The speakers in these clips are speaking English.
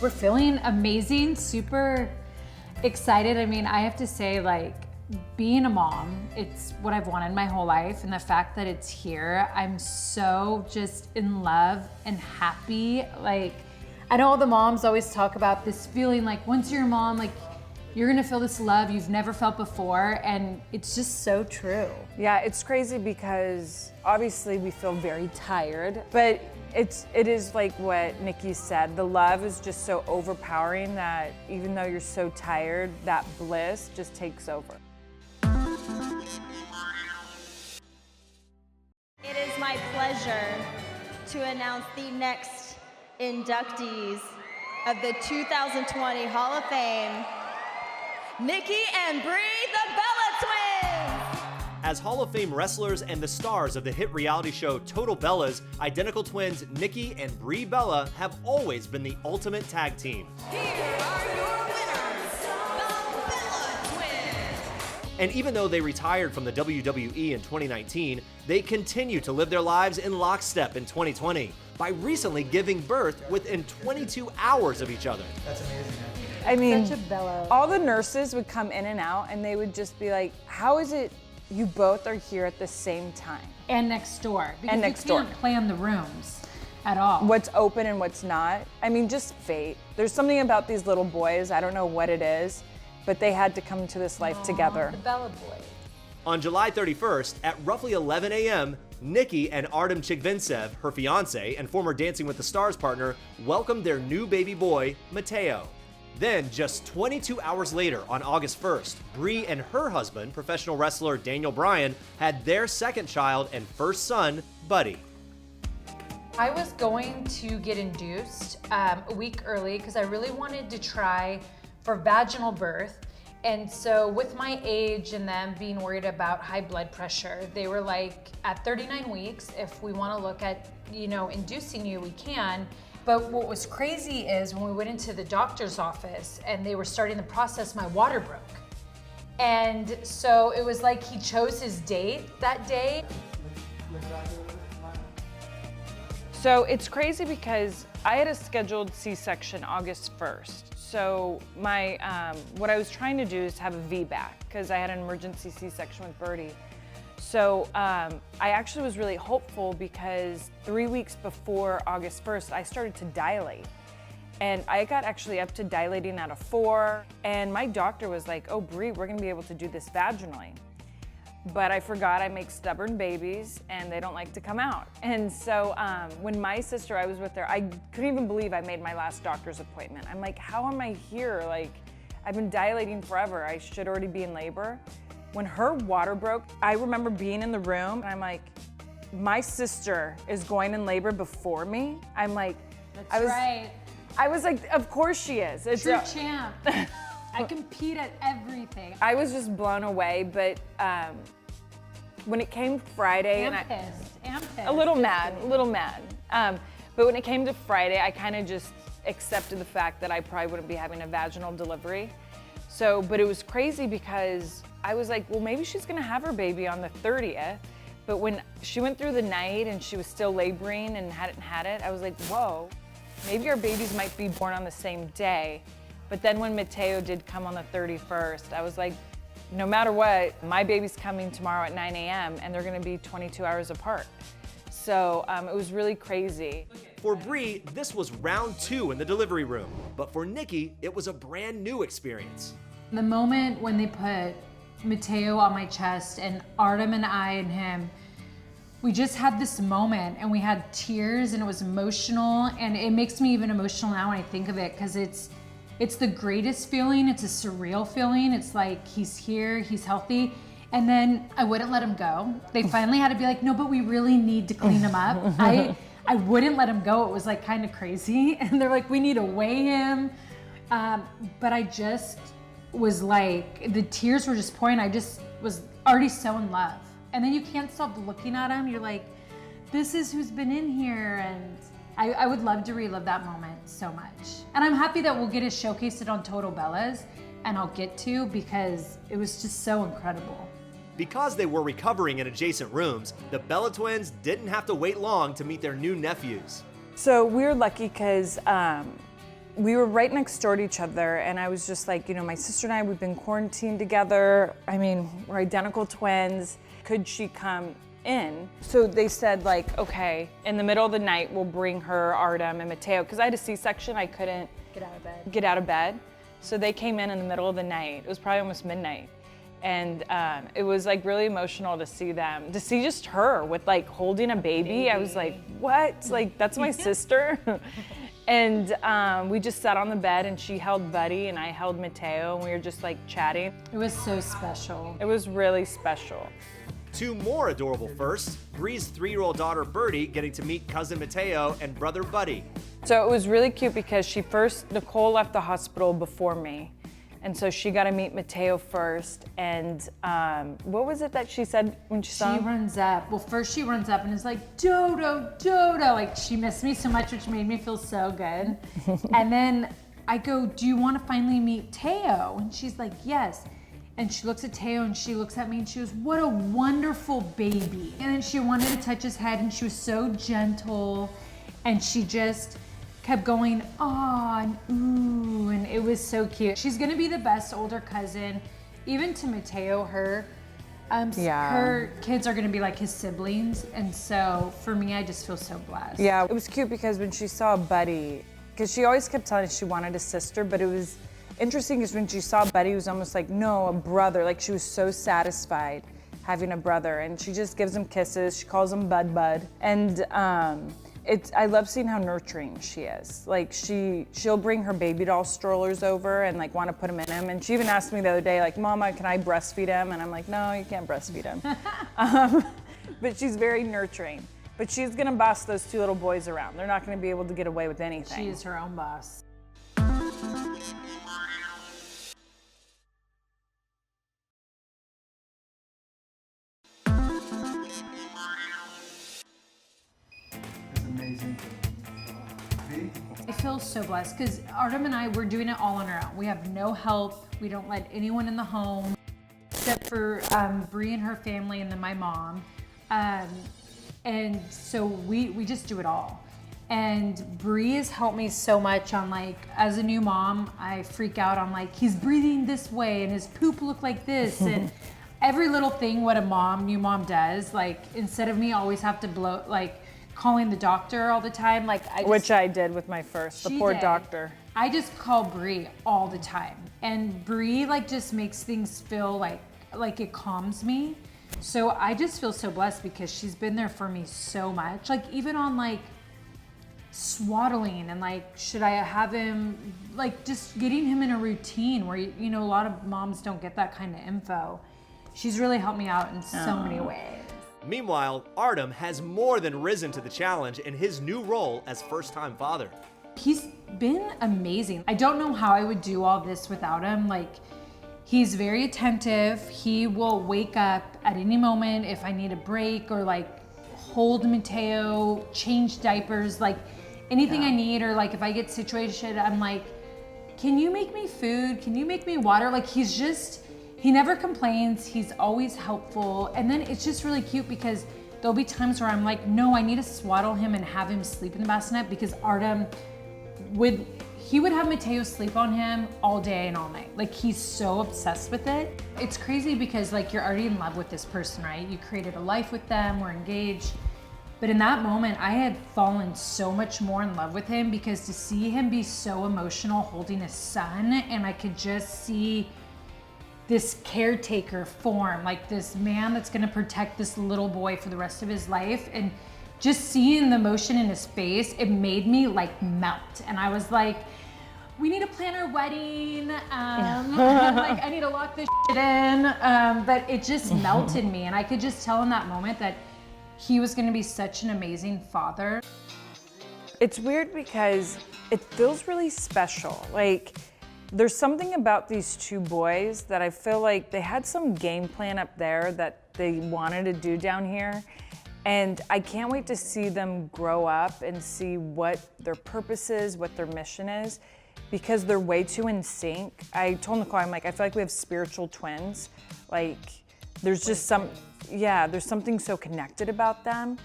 We're feeling amazing, super excited. I mean, I have to say, like, being a mom, it's what I've wanted my whole life, and the fact that it's here, I'm so just in love and happy. Like, I know all the moms always talk about this feeling like once you're a mom, like you're gonna feel this love you've never felt before, and it's just so true. Yeah, it's crazy because obviously we feel very tired, but it is like what Nikki said, the love is just so overpowering that even though you're so tired, that bliss just takes over. It is my pleasure to announce the next inductees of the 2020 Hall of Fame, Nikki and Brie, the Bella Twins! As Hall of Fame wrestlers and the stars of the hit reality show Total Bellas, identical twins Nikki and Brie Bella have always been the ultimate tag team. Here are your winners, the Bella Twins! And even though they retired from the WWE in 2019, they continue to live their lives in lockstep in 2020 by recently giving birth within 22 hours of each other. That's amazing. I mean, Such a Bella. all the nurses would come in and out and they would just be like, how is it you both are here at the same time? And next door. Because And next you door. can't plan the rooms at all. What's open and what's not. I mean, just fate. There's something about these little boys, I don't know what it is, but they had to come to this life together. The Bella boys. On July 31st, at roughly 11 a.m., Nikki and Artem Chigvintsev, her fiancé and former Dancing with the Stars partner, welcomed their new baby boy, Mateo. Then, just 22 hours later, on August 1st, Brie and her husband, professional wrestler Daniel Bryan, had their second child and first son, Buddy. I was going to get induced a week early because I really wanted to try for vaginal birth. And so with my age and them being worried about high blood pressure, they were like, at 39 weeks, if we want to look at, inducing you, we can. But what was crazy is when we went into the doctor's office and they were starting the process, my water broke. And so it was like he chose his date that day. So it's crazy because I had a scheduled C-section August 1st. So my, what I was trying to do is have a VBAC because I had an emergency C-section with Birdie. So I actually was really hopeful because 3 weeks before August 1st, I started to dilate. And I got actually up to dilating at a 4. And my doctor was like, oh, Brie, we're gonna be able to do this vaginally. But I forgot I make stubborn babies and they don't like to come out. And so when my sister, I was with her, I couldn't even believe I made my last doctor's appointment. I'm like, how am I here? Like, I've been dilating forever. I should already be in labor. When her water broke, I remember being in the room and I'm like, my sister is going in labor before me. I'm like, Right. I was like, of course she is. It's True champ. I compete at everything. I was just blown away, but when it came Friday, I'm pissed. a little mad. But when it came to Friday, I kind of just accepted the fact that I probably wouldn't be having a vaginal delivery. So, but it was crazy because I was like, well, maybe she's gonna have her baby on the 30th. But when she went through the night and she was still laboring and hadn't had it, I was like, whoa, maybe our babies might be born on the same day. But then when Mateo did come on the 31st, I was like, no matter what, my baby's coming tomorrow at 9 a.m. and they're gonna be 22 hours apart. So it was really crazy. For Brie, this was round 2 in the delivery room. But for Nikki, it was a brand new experience. The moment when they put Mateo on my chest and Artem and I and him, we just had this moment and we had tears and it was emotional, and it makes me even emotional now when I think of it because it's the greatest feeling. It's a surreal feeling. It's like he's here, he's healthy. And then I wouldn't let him go. They finally had to be like, no, but we really need to clean him up. I wouldn't let him go. It was like kind of crazy. And they're like, we need to weigh him. But I just was like, the tears were just pouring. I just was already so in love. And then you can't stop looking at him. You're like, this is who's been in here. And I would love to relive that moment so much. And I'm happy that we'll get to showcase it on Total Bellas, and I'll get to, because it was just so incredible. Because they were recovering in adjacent rooms, the Bella twins didn't have to wait long to meet their new nephews. So we were lucky because we were right next door to each other, and I was just like, you know, my sister and I, we've been quarantined together. I mean, we're identical twins. Could she come in? So they said like, okay, in the middle of the night, we'll bring her Artem and Mateo, because I had a C-section, I couldn't get out of bed. So they came in the middle of the night. It was probably almost midnight. And it was like really emotional to see them, to see just her with like holding a baby. I was like, what? Like, that's my sister? And we just sat on the bed and she held Birdie and I held Mateo and we were just like chatting. It was so special. It was really special. Two more adorable firsts. Brie's 3-year-old daughter Birdie getting to meet cousin Mateo and brother Buddy. So it was really cute because Nicole left the hospital before me. And so she got to meet Mateo first. And what was it that she said when she saw him? She runs up. Well, first she runs up and is like, Dodo, Dodo. Like, she missed me so much, which made me feel so good. And then I go, do you want to finally meet Teo? And she's like, yes. And she looks at Teo and she looks at me and she goes, what a wonderful baby. And then she wanted to touch his head and she was so gentle. And she just kept going, ah, and ooh, and it was so cute. She's gonna be the best older cousin, even to Mateo, her kids are gonna be like his siblings. And so for me, I just feel so blessed. Yeah, it was cute because when she saw Buddy, because she always kept telling us she wanted a sister, but it was interesting because when she saw Buddy, it was almost like, no, a brother. Like, she was so satisfied having a brother, and she just gives him kisses. She calls him Bud. And I love seeing how nurturing she is. Like, she'll bring her baby doll strollers over and like want to put them in him. And she even asked me the other day, like, Mama, can I breastfeed him? And I'm like, no, you can't breastfeed him. But she's very nurturing. But she's gonna boss those two little boys around. They're not gonna be able to get away with anything. She is her own boss. I feel so blessed because Artem and I, we're doing it all on our own. We have no help. We don't let anyone in the home except for Brie and her family and then my mom. And so we just do it all. And Brie has helped me so much on, like, as a new mom, I freak out on like, he's breathing this way and his poop look like this. And every little thing what a new mom does, like, instead of me always have to calling the doctor all the time, which I did with my first, the poor doctor. I just call Brie all the time, and Brie just makes things feel like it calms me. So I just feel so blessed because she's been there for me so much. Like, even on swaddling and should I have him, just getting him in a routine where a lot of moms don't get that kind of info. She's really helped me out in so many ways. Meanwhile, Artem has more than risen to the challenge in his new role as first-time father. He's been amazing. I don't know how I would do all this without him. He's very attentive. He will wake up at any moment if I need a break or hold Mateo, change diapers, anything I need, or if I get situated, I'm like, can you make me food? Can you make me water? He never complains, he's always helpful. And then it's just really cute because there'll be times where I'm like, no, I need to swaddle him and have him sleep in the bassinet because Artem would have Mateo sleep on him all day and all night. He's so obsessed with it. It's crazy because you're already in love with this person, right? You created a life with them, we're engaged. But in that moment, I had fallen so much more in love with him because to see him be so emotional holding his son, and I could just see this caretaker form, this man that's gonna protect this little boy for the rest of his life, and just seeing the emotion in his face, it made me melt. And I was like, we need to plan our wedding. I need to lock this shit in. But it just melted me, and I could just tell in that moment that he was gonna be such an amazing father. It's weird because it feels really special. There's something about these two boys that I feel like they had some game plan up there that they wanted to do down here. And I can't wait to see them grow up and see what their purpose is, what their mission is, because they're way too in sync. I told Nicole, I'm like, I feel like we have spiritual twins. There's just there's something so connected about them.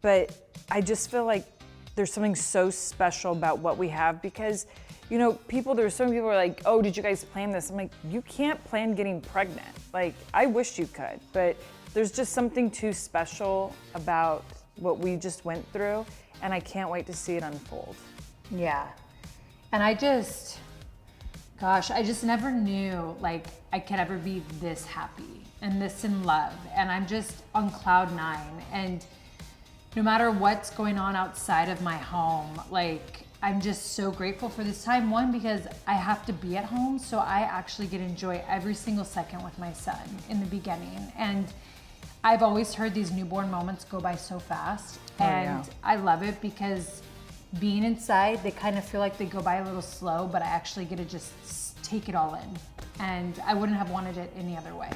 But I just feel like there's something so special about what we have because you know, there's so many people who are like, oh, did you guys plan this? I'm like, you can't plan getting pregnant. Like, I wish you could, but there's just something too special about what we just went through, and I can't wait to see it unfold. Yeah. And I just never knew like I could ever be this happy and this in love. And I'm just on cloud 9. And no matter what's going on outside of my home, like I'm just so grateful for this time. One, because I have to be at home, so I actually get to enjoy every single second with my son in the beginning. And I've always heard these newborn moments go by so fast. And I love it because being inside, they kind of feel like they go by a little slow, but I actually get to just take it all in. And I wouldn't have wanted it any other way.